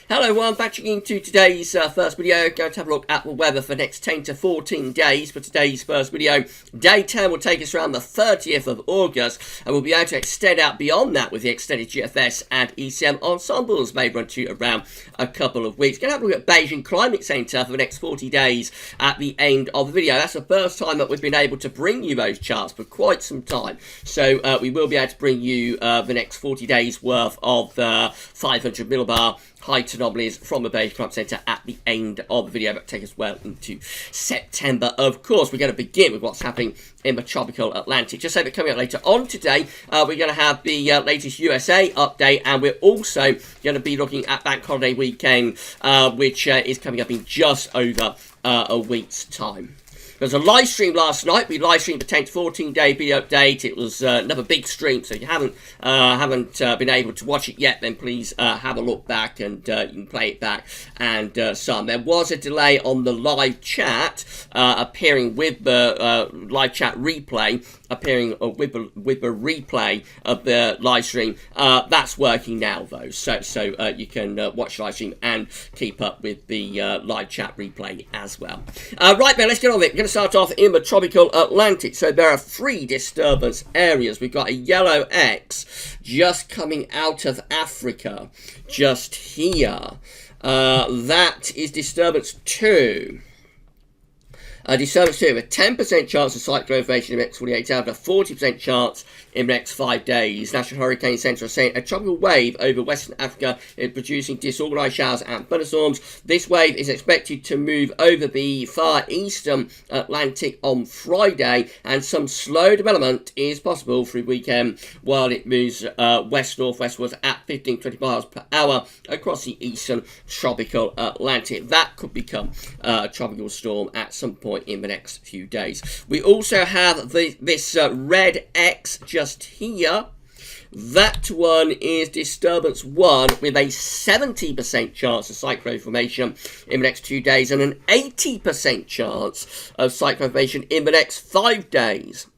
Hello everyone, back into today's first video. Going to have a look at the weather for the next 10 to 14 days. For today's first video, day 10 will take us around the 30th of August, and we'll be able to extend out beyond that with the extended GFS and ECM ensembles may run to around a couple of weeks. Going to have a look at Beijing Climate Centre for the next 40 days at the end of the video. That's the first time that we've been able to bring you those charts for quite some time. So we will be able to bring you the next 40 days worth of 500 millibar height anomalies from the Beijing Climate Centre at the end of the video, but take us well into September. Of course, we're going to begin with what's happening in the tropical Atlantic. Just say that coming up later on today, we're going to have the latest USA update, and we're also going to be looking at Bank Holiday weekend, which is coming up in just over a week's time. There was a live stream last night. We live streamed the 10 to 14 day video update. It was another big stream, so if you haven't been able to watch it yet, then please have a look back and you can play it back and some. There was a delay on the live chat appearing with the live chat replay, appearing with the replay of the live stream. That's working now though, so you can watch the live stream and keep up with the live chat replay as well. Right then, let's get on with it. We're going to start off in the tropical Atlantic. So there are 3 disturbance areas. We've got a yellow X just coming out of Africa, just here. That is disturbance 2. Disturbance 2, a 10% chance of cyclone formation in the next 48 hours, a 40% chance in the next 5 days. National Hurricane Centre are saying a tropical wave over Western Africa is producing disorganised showers and thunderstorms. This wave is expected to move over the far eastern Atlantic on Friday, and some slow development is possible through the weekend while it moves west-northwestwards at 15-20 miles per hour across the eastern tropical Atlantic. That could become a tropical storm at some point in the next few days. We also have this red X just here. That one is disturbance 1 with a 70% chance of cyclone formation in the next 2 days and an 80% chance of cyclone formation in the next 5 days.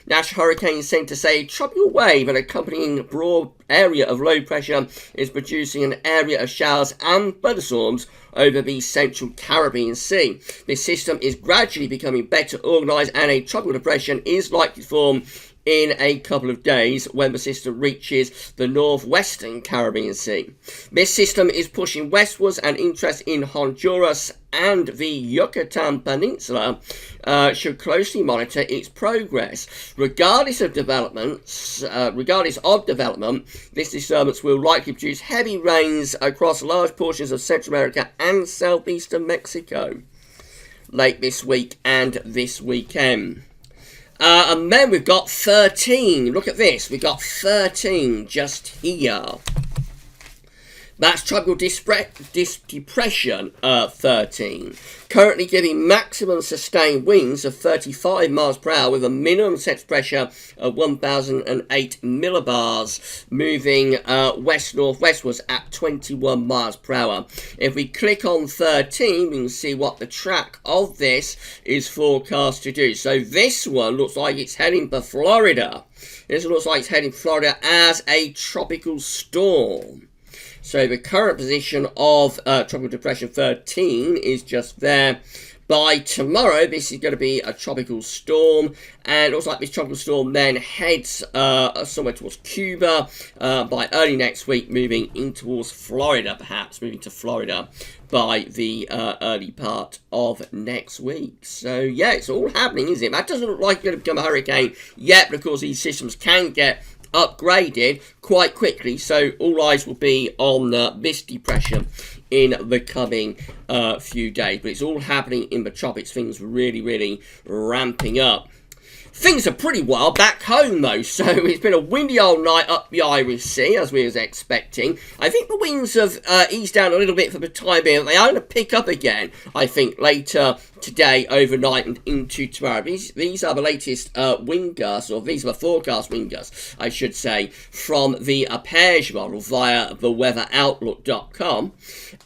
National Hurricane Centre say a tropical wave and accompanying broad area of low pressure is producing an area of showers and thunderstorms over the central Caribbean Sea. This system is gradually becoming better organised, and a tropical depression is likely to form in a couple of days when the system reaches the northwestern Caribbean Sea. This system is pushing westwards, and interest in Honduras and the Yucatan Peninsula should closely monitor its progress. Regardless of development, this disturbance will likely produce heavy rains across large portions of Central America and southeastern Mexico late this week and this weekend. And then we've got 13. Look at this. We've got 13 just here. That's tropical depression 13. Currently giving maximum sustained winds of 35 miles per hour with a minimum set pressure of 1,008 millibars, moving west-northwestwards at 21 miles per hour. If we click on 13, we can see what the track of this is forecast to do. So this one looks like it's heading for Florida. This looks like it's heading for Florida as a tropical storm. So the current position of Tropical Depression 13 is just there. By tomorrow, this is going to be a tropical storm, and it looks like this tropical storm then heads somewhere towards Cuba by early next week, moving in towards Florida, perhaps moving to Florida by the early part of next week. So yeah, it's all happening, isn't it? That doesn't look like it's going to become a hurricane yet, but of course these systems can get upgraded quite quickly, so all eyes will be on this depression in the coming few days. But it's all happening in the tropics. Things really ramping up. Things are pretty wild back home though, so it's been a windy old night up the Irish Sea as we was expecting. I think the winds have eased down a little bit for the time being. They are going to pick up again, I think, later today, overnight, and into tomorrow. These are the latest wind gusts, or these are the forecast wind gusts, I should say, from the Aperge model via theweatheroutlook.com.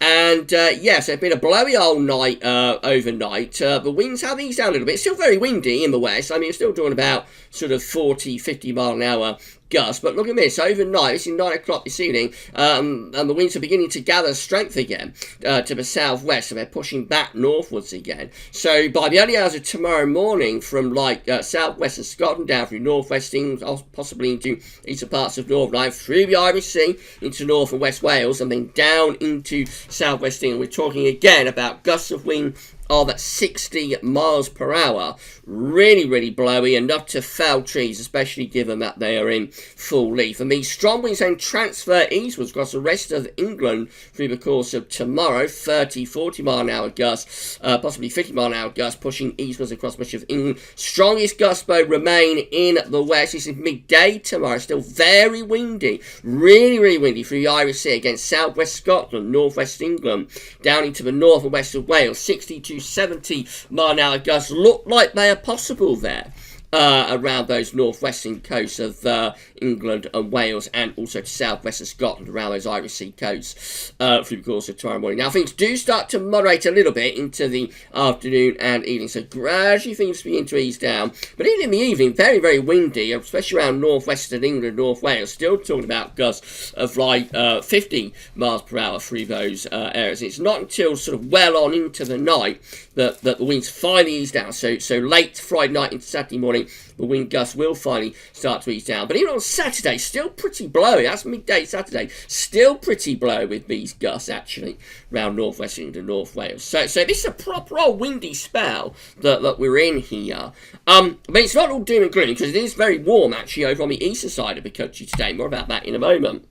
And yes, it's been a blowy old night overnight. The winds have eased down a little bit. It's still very windy in the west. I mean, it's still doing about sort of 40, 50 mile an hour gusts. But look at this, overnight, this is 9 o'clock this evening, and the winds are beginning to gather strength again to the southwest, so they're pushing back northwards again. So by the early hours of tomorrow morning, from like southwestern Scotland down through northwest England, possibly into eastern parts of Northern Ireland, through the Irish Sea into North and West Wales, and then down into southwest England, we're talking again about gusts of wind of at 60 miles per hour. Really, really blowy, enough to fell trees, especially given that they are in full leaf. And these strong winds then transfer eastwards across the rest of England through the course of tomorrow. 30, 40 mile an hour gusts, possibly 50 mile an hour gusts, pushing eastwards across much of England. Strongest gusts, though, remain in the west. This is midday tomorrow, still very windy, really, really windy through the Irish Sea against southwest Scotland, northwest England, down into the north and west of Wales. 60 to 70 mile an hour gusts look like they are possible there around those northwestern coasts of England and Wales, and also to southwestern Scotland around those Irish Sea coasts through the course of tomorrow morning. Now things do start to moderate a little bit into the afternoon and evening, so gradually things begin to ease down. But even in the evening, very, very windy, especially around northwestern England, North Wales. Still talking about gusts of like 50 miles per hour through those areas. It's not until sort of well on into the night that the winds finally ease down. So late Friday night into Saturday morning, the wind gusts will finally start to ease down. But even on Saturday, still pretty blowy. That's midday Saturday. Still pretty blowy with these gusts, actually, around northwest England and North Wales. So this is a proper old windy spell that we're in here. But it's not all doom and gloom, because it is very warm, actually, over on the eastern side of the country today. More about that in a moment.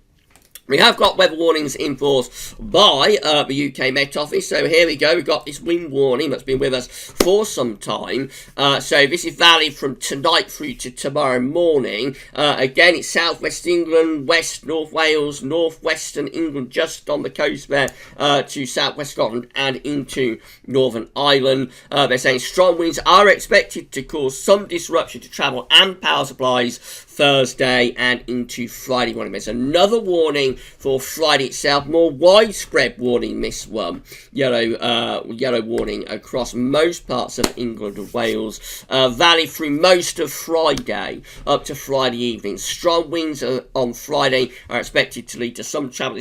We have got weather warnings in force by the UK Met Office. So here we go. We've got this wind warning that's been with us for some time. So this is valid from tonight through to tomorrow morning. Again, it's southwest England, west North Wales, northwestern England, just on the coast there to southwest Scotland and into Northern Ireland. They're saying strong winds are expected to cause some disruption to travel and power supplies Thursday and into Friday morning. There's another warning for Friday itself, more widespread warning, this one. Yellow warning across most parts of England and Wales, valid through most of Friday up to Friday evening. Strong winds on Friday are expected to lead to some travel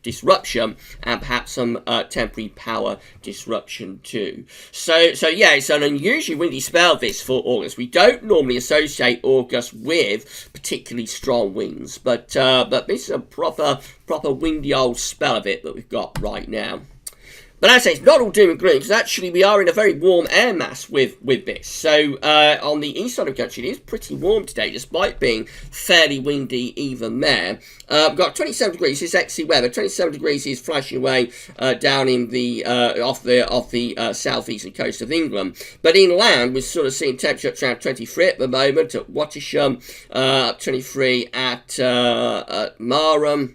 disruption and perhaps some temporary power disruption too. So yeah, it's an unusually windy spell this for August. We don't normally associate August with particularly strong winds, but this is a proper windy old spell of it that we've got right now. But as I say, it's not all doom and gloom, because actually we are in a very warm air mass with this. So on the east side of the country, it is pretty warm today, despite being fairly windy even there. We've got 27 degrees, it's XC weather. 27 degrees is flashing away down in the off the southeastern coast of England. But inland, we're sort of seeing temperature up around 23 at the moment at Wattisham, 23 at Marham.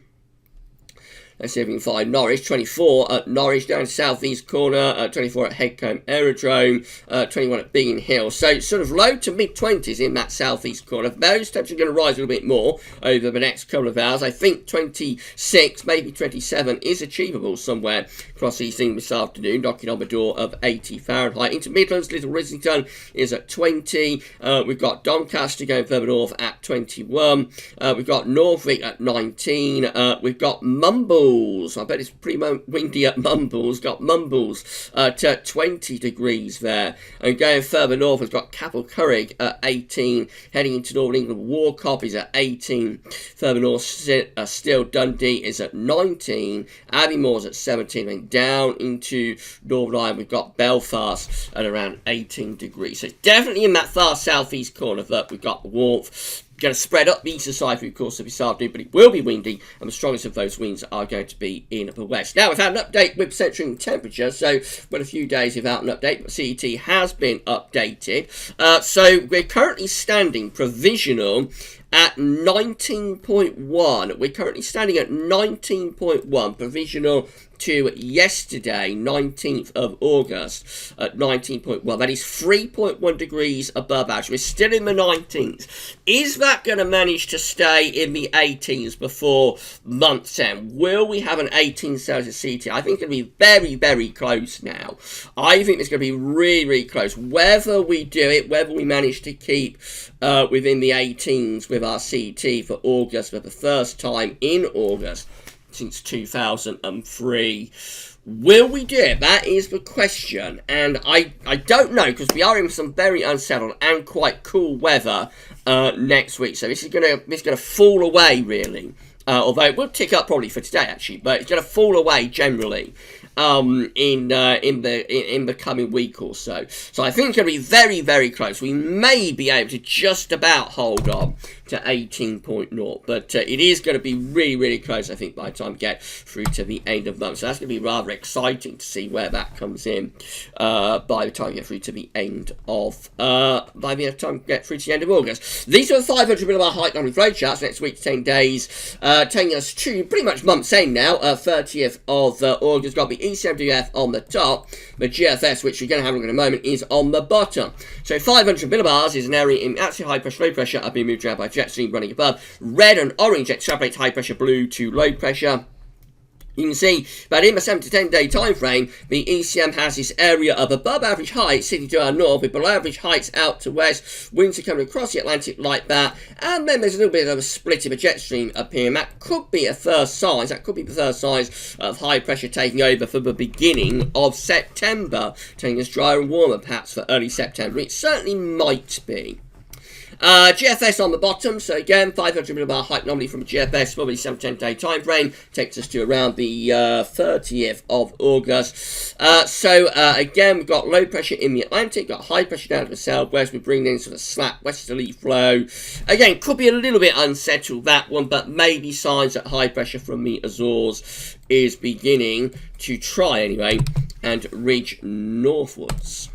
Let's see if we can find Norwich. 24 at Norwich, down southeast corner. 24 at Headcombe Aerodrome. 21 at Biggin Hill. So sort of low to mid-20s in that southeast corner. Those temperatures are going to rise a little bit more over the next couple of hours. I think 26, maybe 27 is achievable somewhere across East England this afternoon, knocking on the door of 80 Fahrenheit. Into Midlands, Little Rislington is at 20. We've got Doncaster going further north at 21. We've got Norfolk at 19. We've got Mumbles. I bet it's pretty windy at Mumbles. Got Mumbles to 20 degrees there. And going further north, we've got Capel-Curragh at 18. Heading into Northern England, Warcop is at 18. Further north, still Dundee is at 19. Abbeymoor's at 17. And down into Northern Ireland, we've got Belfast at around 18 degrees. So it's definitely in that far southeast corner that we've got the warmth. Going to spread up the eastern side through the course of this afternoon, but it will be windy, and the strongest of those winds are going to be in the west. Now, we've had an update with centering temperature, so been a few days without an update, but CET has been updated. So we're currently standing provisional at 19.1. We're currently standing at 19.1, provisional to yesterday, 19th of August, at 19.1. That is 3.1 degrees above average. We're still in the 19s. Is that going to manage to stay in the 18s before month's end? Will we have an 18 Celsius CT? I think it's going to be very, very close now. I think it's going to be really, really close. Whether we do it, whether we manage to keep within the 18s with our CT for August for the first time in August since 2003. Will we do it? That is the question, and I don't know, because we are in some very unsettled and quite cool weather next week, so this is gonna fall away really. Although it will tick up probably for today actually, but it's gonna fall away generally in the coming week or so. So I think it's going to be very, very close. We may be able to just about hold on to 18.0, but it is going to be really, really close, I think, by the time we get through to the end of the month. So that's going to be rather exciting to see where that comes in by the time we get through to the end of August. These are the 500 millibar height number flow charts next week's 10 days, taking us to pretty much month's end now, 30th of August. Got the ECMWF on the top, the GFS, which we're going to have a look at in a moment, is on the bottom. So 500 millibars is an area in absolute high pressure, low pressure, up being moved around by jet stream running above. Red and orange extrapolates high pressure, blue to low pressure. You can see that in the 7 to 10 day time frame, the ECM has this area of above average height sitting to our north with below average heights out to west. Winds are coming across the Atlantic like that, and then there's a little bit of a split of a jet stream appearing. That could be a first sign. That could be the first signs of high pressure taking over for the beginning of September, taking us drier and warmer perhaps for early September. It certainly might be. GFS on the bottom, so again 500 millibar height anomaly from a GFS, probably 7 to 10 day time frame, takes us to around the 30th of August. Again, we've got low pressure in the Atlantic, got high pressure down to the southwest. We're bringing in sort of slack westerly flow. Again, could be a little bit unsettled, that one, but maybe signs that high pressure from the Azores is beginning to try anyway and reach northwards.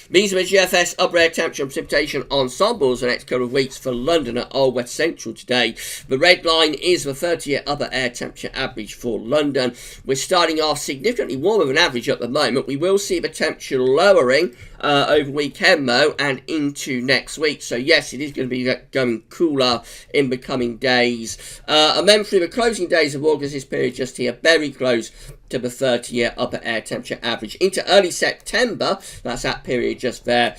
These are the GFS upper air temperature and precipitation ensembles the next couple of weeks for London at Old West Central today. The red line is the 30-year upper air temperature average for London. We're starting off significantly warmer than average at the moment. We will see the temperature lowering over weekend though and into next week. So yes, it is going to be going cooler in the coming days. And then through the closing days of August, this period just here, very close to the 30-year upper air temperature average. Into early September, that's that period just there.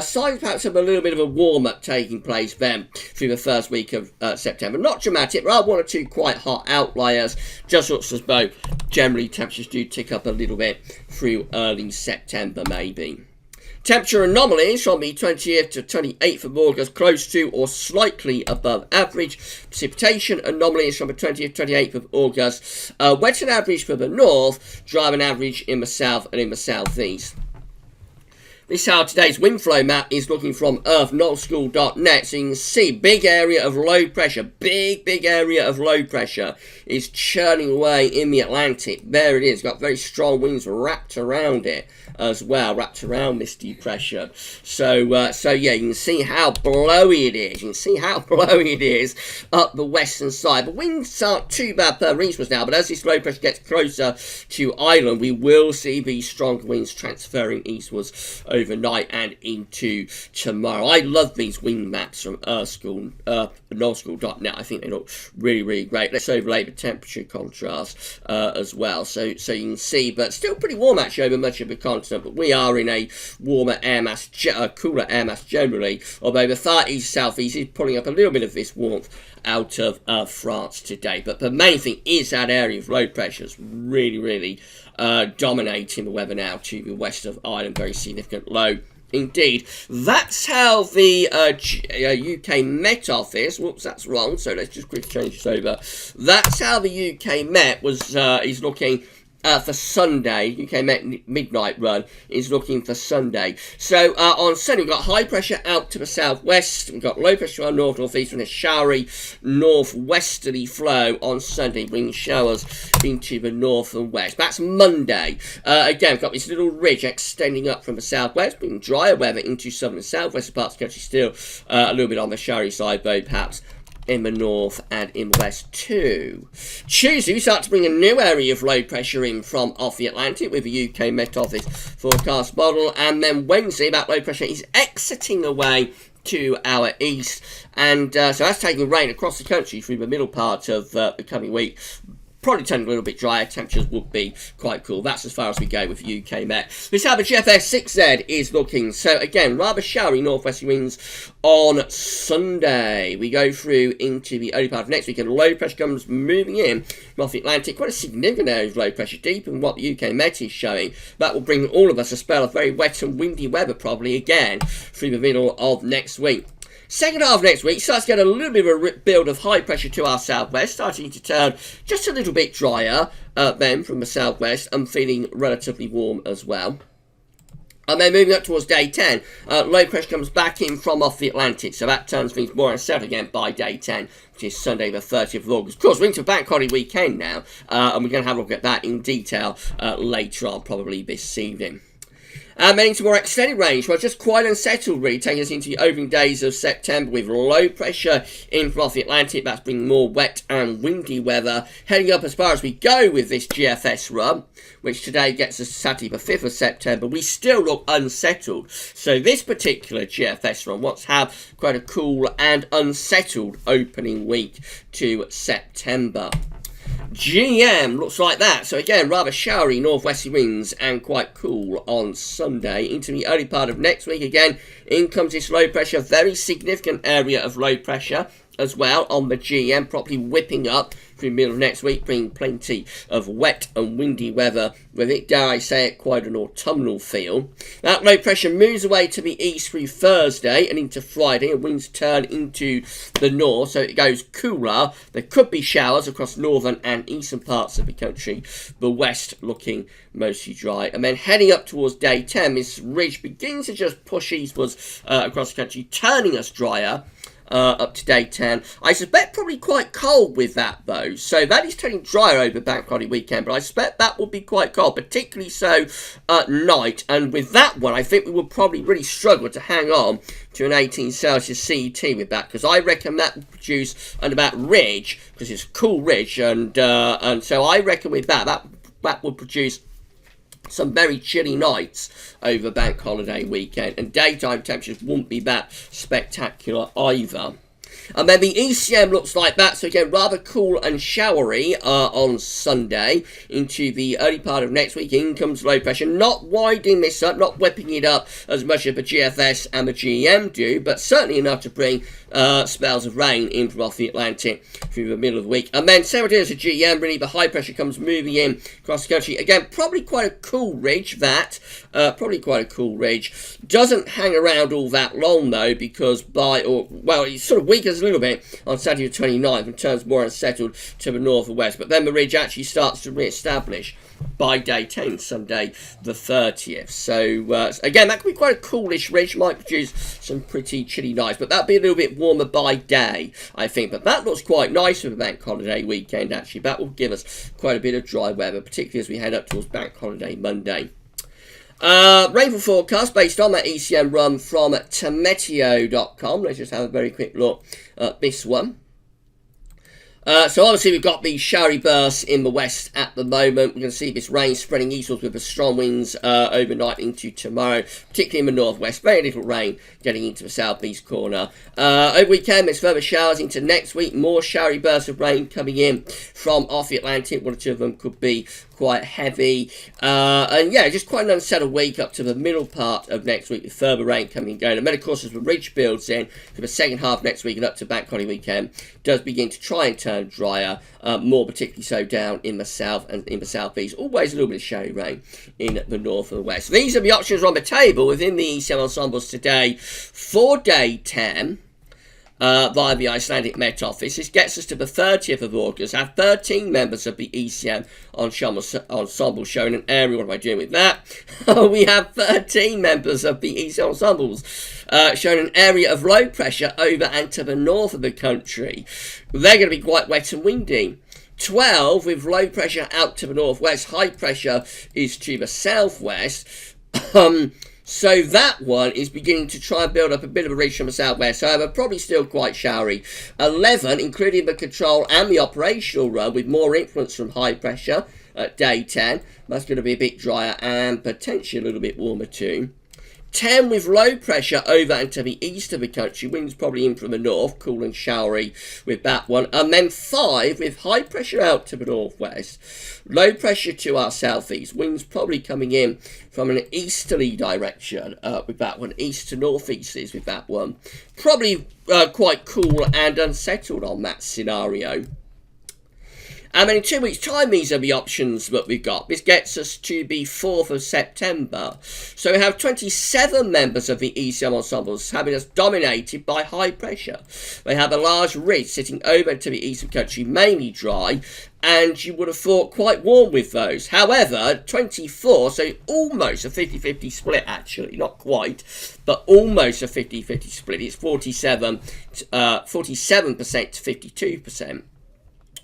Signs perhaps of a little bit of a warm-up taking place then through the first week of September. Not dramatic, there are one or two quite hot outliers. Just looks as though generally temperatures do tick up a little bit through early September maybe. Temperature anomalies from the 20th to 28th of August, close to or slightly above average. Precipitation anomalies from the 20th to 28th of August. Wet and average for the north, dry and average in the south and in the southeast. This is how today's wind flow map is looking from earth.nullschool.net. So you can see big area of low pressure, big area of low pressure is churning away in the Atlantic. There it is, got very strong winds wrapped around it as well, wrapped around this depression. So yeah, you can see how blowy it is. You can see how blowy it is up the western side. The winds aren't too bad per eastwards now, but as this low pressure gets closer to Ireland, we will see these strong winds transferring eastwards overnight and into tomorrow. I love these wind maps from nullschool.net. I think they look really, really great. Let's overlay the temperature contrast as well. So you can see, but still pretty warm actually over much of the continent. But we are in a warmer air mass, cooler air mass generally. Although the far east southeast is pulling up a little bit of this warmth out of France today. But the main thing is that area of low pressures really, really dominating the weather now to the west of Ireland. Very significant low indeed. That's how the UK Met Office, whoops, that's wrong, so let's just quickly change this over. That's how the UK Met is looking for Sunday. UK Met midnight run is looking for Sunday. So on Sunday we've got high pressure out to the southwest, we've got low pressure on north-northeast and a showery northwesterly flow on Sunday, bringing showers into the north and west. That's Monday. Again, we've got this little ridge extending up from the southwest, bringing drier weather into southern and southwestern parts of the country. Still a little bit on the showery side though, perhaps in the north and in the west too. Tuesday we start to bring a new area of low pressure in from off the Atlantic with the UK Met Office forecast model, and then Wednesday that low pressure is exiting away to our east, and so that's taking rain across the country through the middle part of the coming week. probably turning a little bit drier. Temperatures would be quite cool. That's as far as we go with UK Met. This is how the GFS 6Z is looking. So again, rather showery northwesterly winds on Sunday. We go through into the early part of next week, and low pressure comes moving in off the Atlantic. Quite a significant area of low pressure, deep in what the UK Met is showing. That will bring all of us a spell of very wet and windy weather probably again through the middle of next week. Second half of next week starts to get a little bit of a build of high pressure to our southwest, starting to turn just a little bit drier then from the southwest, and feeling relatively warm as well. And then moving up towards day 10, low pressure comes back in from off the Atlantic, so that turns things more unsettled again by day 10, which is Sunday the 30th of August. Of course, we're into bank holiday weekend now, and we're going to have a look at that in detail later on, probably this evening. And then into more extended range, well, just quite unsettled really, taking us into the opening days of September with low pressure in from off the Atlantic. That's bringing more wet and windy weather. Heading up as far as we go with this GFS run, which today gets us to Saturday the 5th of September, we still look unsettled. So this particular GFS run wants to have quite a cool and unsettled opening week to September. GM looks like that. So again, rather showery northwesterly winds and quite cool on Sunday. Into the early part of next week again, in comes this low pressure, very significant area of low pressure as well on the GM, properly whipping up through the middle of next week, bringing plenty of wet and windy weather with it. Dare I say it, quite an autumnal feel. That low pressure moves away to the east through Thursday and into Friday, and winds turn into the north, so it goes cooler. There could be showers across northern and eastern parts of the country, the west looking mostly dry. And then heading up towards day 10, this ridge begins to just push eastwards across the country, turning us drier. Up to day 10. I suspect probably quite cold with that though. So that is turning drier over bank holiday weekend, but I suspect that will be quite cold, particularly so at night. And with that one, I think we will probably really struggle to hang on to an 18 Celsius CET with that, because I reckon that will produce under that ridge, because it's a cool ridge, and so I reckon with that will produce some very chilly nights over bank holiday weekend, and daytime temperatures won't be that spectacular either. And then the ECM looks like that, so again, rather cool and showery on Sunday. Into the early part of next week, in comes low pressure, not widening this up, not whipping it up as much as the GFS and the GM do, but certainly enough to bring spells of rain in from off the Atlantic through the middle of the week. And then same idea as a GM, really, the high pressure comes moving in across the country. Again, probably quite a cool ridge, Doesn't hang around all that long, though, because it sort of weakens a little bit on Saturday the 29th and turns more unsettled to the north and west. But then the ridge actually starts to re-establish by day 10, Sunday the 30th. So again, that could be quite a coolish ridge, might produce some pretty chilly nights, but that'll be a little bit warmer by day, I think. But that looks quite nice for the bank holiday weekend, actually. That will give us quite a bit of dry weather, particularly as we head up towards bank holiday Monday. Rainfall forecast based on that ECM run from Temeteo.com. Let's just have a very quick look at this one. So obviously we've got these showery bursts in the west at the moment. We're going to see this rain spreading eastwards with the strong winds overnight into tomorrow, particularly in the northwest. Very little rain getting into the southeast corner. Over weekend, there's further showers into next week. More showery bursts of rain coming in from off the Atlantic. One or two of them could be quite heavy. And yeah, just quite an unsettled week up to the middle part of next week with further rain coming and going. And then, of course, as the ridge builds in for the second half next week and up to bank holiday weekend, does begin to try and turn drier, more particularly so down in the south and in the southeast. Always a little bit of showery rain in the north and the west. These are the options on the table within the ECM ensembles today for day 10. Via the Icelandic Met Office. This gets us to the 30th of August. I have 13 members of the ECM ensemble showing an area. What am I doing with that? We have 13 members of the ECM ensembles showing an area of low pressure over and to the north of the country. They're going to be quite wet and windy. 12 with low pressure out to the northwest. High pressure is to the southwest. So that one is beginning to try and build up a bit of a ridge from the southwest, however, probably still quite showery. 11, including the control and the operational run, with more influence from high pressure at day 10. That's going to be a bit drier and potentially a little bit warmer too. 10 with low pressure over and to the east of the country, winds probably in from the north, cool and showery with that one. And then 5 with high pressure out to the northwest, low pressure to our southeast, winds probably coming in from an easterly direction with that one, east to northeasters with that one. Probably quite cool and unsettled on that scenario. And then in 2 weeks' time, these are the options that we've got. This gets us to the 4th of September. So we have 27 members of the ECM ensembles having us dominated by high pressure. They have a large ridge sitting over to the east of the country, mainly dry, and you would have thought quite warm with those. However, 24, so almost a 50-50 split actually, not quite, but almost a 50-50 split. It's 47% to 52%.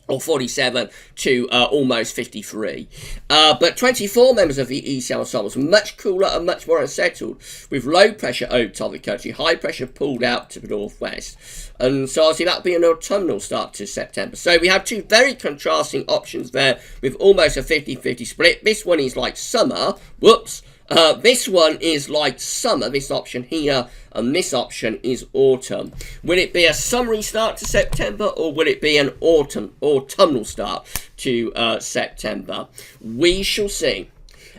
Or 47 to almost 53. But 24 members of the ECM ensembles, much cooler and much more unsettled, with low pressure over top of the country, high pressure pulled out to the northwest. And so obviously that'll be an autumnal start to September. So we have 2 very contrasting options there, with almost a 50-50 split. This one is like summer. Whoops. This one is like summer, this option here, and this option is autumn. Will it be a summery start to September, or will it be an autumnal start to September? We shall see.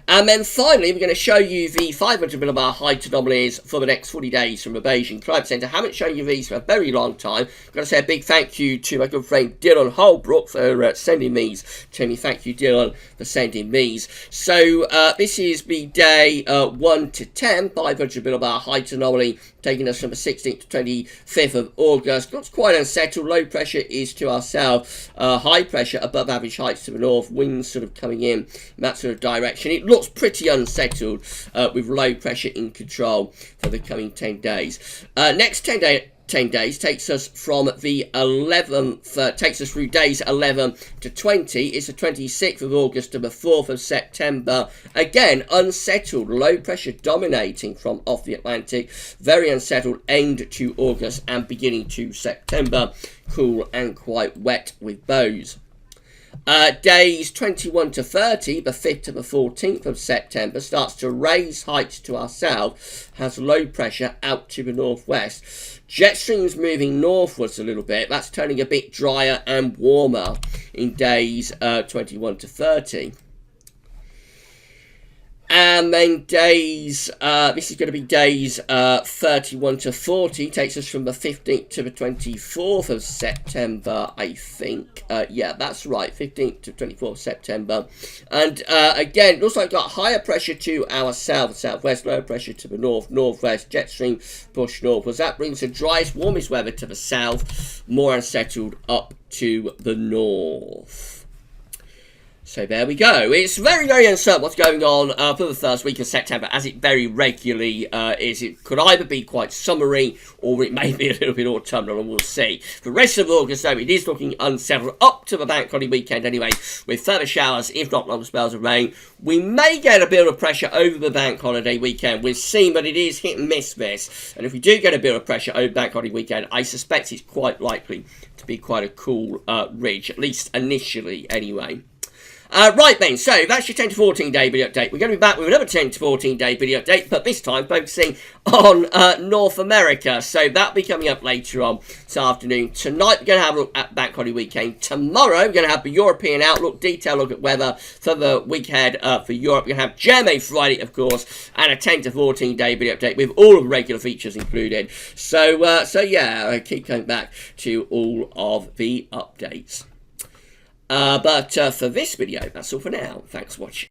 And then finally, we're going to show you the 500 millibar height anomalies for the next 40 days from the Beijing Climate Centre. Haven't shown you these for a very long time. I've got to say a big thank you to my good friend Dylan Holbrook for sending these to me. Thank you, Dylan, for sending these. So this is the day 1 to 10, 500 millibar height anomaly, taking us from the 16th to 25th of August. Looks quite unsettled. Low pressure is to our south, high pressure above average heights to the north, winds sort of coming in that sort of direction. It looks pretty unsettled with low pressure in control for the coming 10 days. Next 10 days takes us from the 11th, takes us through days 11 to 20. It's the 26th of August to the 4th of September. Again, unsettled, low pressure dominating from off the Atlantic. Very unsettled end to August and beginning to September. Cool and quite wet with those. Days 21 to 30, the 5th to the 14th of September, starts to raise heights to our south, has low pressure out to the northwest. Jet streams moving northwards a little bit. That's turning a bit drier and warmer in days 21 to 30. And then days, this is going to be days 31 to 40, takes us from the 15th to the 24th of September, I think. Yeah, that's right, 15th to 24th of September. And again, it looks like we've got higher pressure to our south, southwest, lower pressure to the north, northwest, jet stream push northwards. That brings the driest, warmest weather to the south, more unsettled up to the north. So there we go. It's very, very uncertain what's going on for the first week of September, as it very regularly is. It could either be quite summery, or it may be a little bit autumnal, and we'll see. The rest of August, though, it is looking unsettled up to the bank holiday weekend anyway, with further showers, if not long spells of rain. We may get a bit of pressure over the bank holiday weekend. We'll see, but it is hit and miss this. And if we do get a bit of pressure over bank holiday weekend, I suspect it's quite likely to be quite a cool ridge, at least initially anyway. Right then, so that's your 10 to 14 day video update. We're going to be back with another 10 to 14 day video update, but this time focusing on North America. So that'll be coming up later on this afternoon. Tonight we're going to have a look at Bank Holiday weekend. Tomorrow we're going to have the European outlook, detailed look at weather for the week ahead for Europe. We're going to have GMA Friday, of course, and a 10 to 14 day video update with all of the regular features included. So yeah, I keep coming back to all of the updates. But for this video, that's all for now. Thanks for watching.